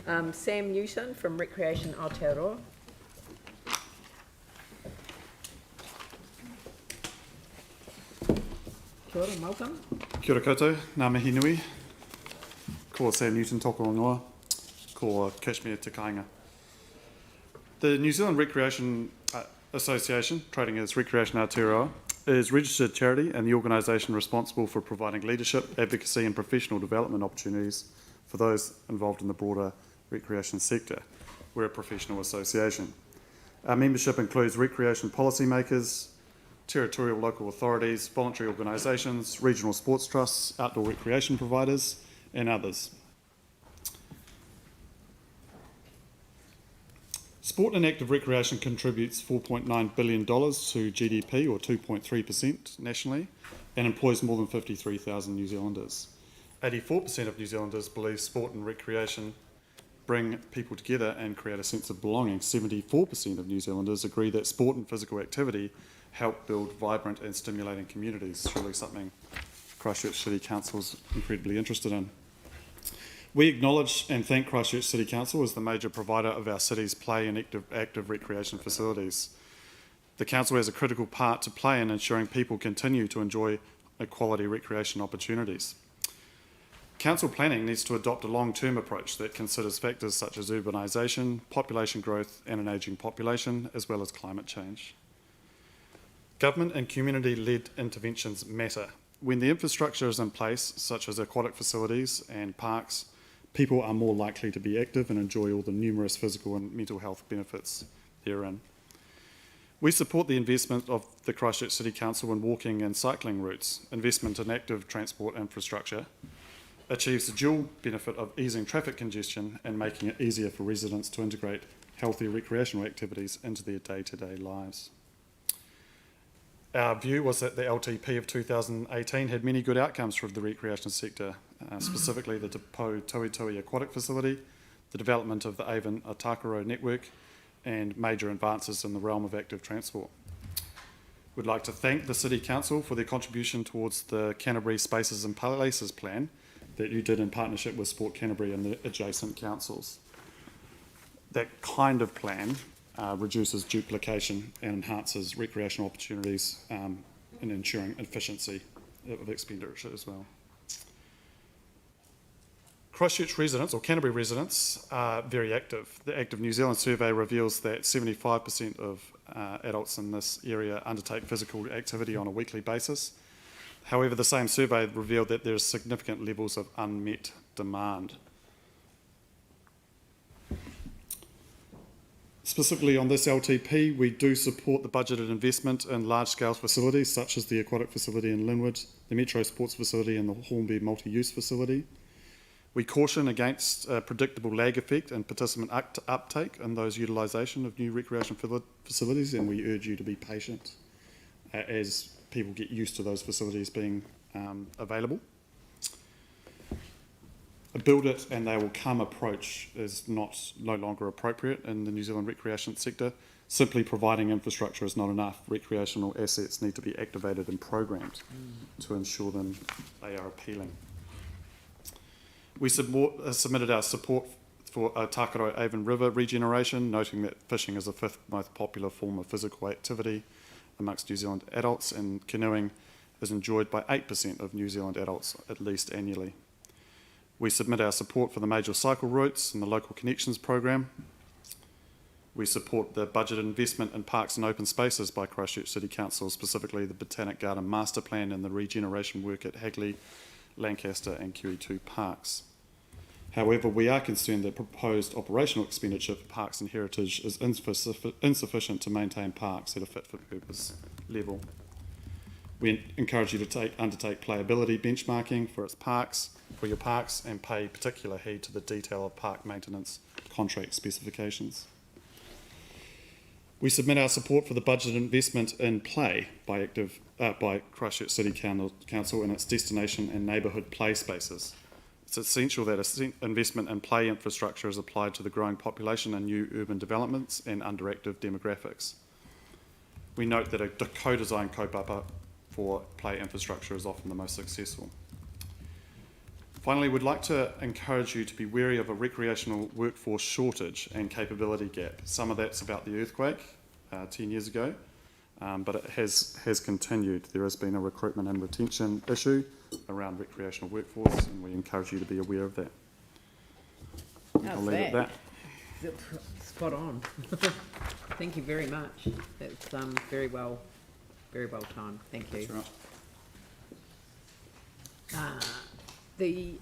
Sam Newton from Recreation Aotearoa. Kia ora, welcome. Kia ora koutou, ngā mihi nui. Ko Sam Newton toko ingoa, ko Kashmir te kāinga. The New Zealand Recreation Association, trading as Recreation Aotearoa, is a registered charity and the organisation responsible for providing leadership, advocacy and professional development opportunities for those involved in the broader recreation sector. We're a professional association. Our membership includes recreation policymakers, territorial local authorities, voluntary organisations, regional sports trusts, outdoor recreation providers and others. Sport and active recreation contributes $4.9 billion to GDP, or 2.3% nationally, and employs more than 53,000 New Zealanders. 84% of New Zealanders believe sport and recreation bring people together and create a sense of belonging. 74% of New Zealanders agree that sport and physical activity help build vibrant and stimulating communities. Surely something Christchurch City Council is incredibly interested in. We acknowledge and thank Christchurch City Council as the major provider of our city's play and active recreation facilities. The council has a critical part to play in ensuring people continue to enjoy quality recreation opportunities. Council planning needs to adopt a long-term approach that considers factors such as urbanisation, population growth and an ageing population, as well as climate change. Government and community-led interventions matter. When the infrastructure is in place, such as aquatic facilities and parks, people are more likely to be active and enjoy all the numerous physical and mental health benefits therein. We support the investment of the Christchurch City Council in walking and cycling routes. Investment in active transport infrastructure achieves the dual benefit of easing traffic congestion and making it easier for residents to integrate healthy recreational activities into their day-to-day lives. Our view was that the LTP of 2018 had many good outcomes for the recreation sector, specifically the Te Pou Tuitui Aquatic Facility, the development of the Avon Aotearoa network, and major advances in the realm of active transport. We'd like to thank the City Council for their contribution towards the Canterbury Spaces and Places plan that you did in partnership with Sport Canterbury and the adjacent councils. That kind of plan reduces duplication and enhances recreational opportunities and ensuring efficiency of expenditure as well. Christchurch residents, or Canterbury residents, are very active. The Active New Zealand survey reveals that 75% of adults in this area undertake physical activity on a weekly basis. However, the same survey revealed that there are significant levels of unmet demand. Specifically on this LTP, we do support the budgeted investment in large-scale facilities such as the aquatic facility in Linwood, the Metro Sports facility and the Hornby multi-use facility. We caution against a predictable lag effect and participant uptake in those utilisation of new recreation facilities, and we urge you to be patient as people get used to those facilities being available. A build it and they will come approach is no longer appropriate in the New Zealand recreation sector. Simply providing infrastructure is not enough. Recreational assets need to be activated and programmed to ensure them they are appealing. We submitted our support for Aotearoa Avon River regeneration, noting that fishing is the fifth most popular form of physical activity amongst New Zealand adults, and canoeing is enjoyed by 8% of New Zealand adults at least annually. We submit our support for the major cycle routes and the local connections program. We support the budget investment in parks and open spaces by Christchurch City Council, specifically the Botanic Garden Master Plan and the regeneration work at Hagley, Lancaster and QE2 parks. However, we are concerned that proposed operational expenditure for parks and heritage is insufficient to maintain parks at a fit for purpose level. We encourage you to undertake playability benchmarking for your parks and pay particular heed to the detail of park maintenance contract specifications. We submit our support for the budget investment in play by Christchurch City Council in its destination and neighbourhood play spaces. It's essential that investment in play infrastructure is applied to the growing population and new urban developments and underactive demographics. We note that a co-designed kaupapa for play infrastructure is often the most successful. Finally, we'd like to encourage you to be wary of a recreational workforce shortage and capability gap. Some of that's about the earthquake 10 years ago, but it has continued. There has been a recruitment and retention issue around recreational workforce, and we encourage you to be aware of that. I'll leave it at that. Spot on. Thank you very much. That's very well timed. Thank you. That's right. The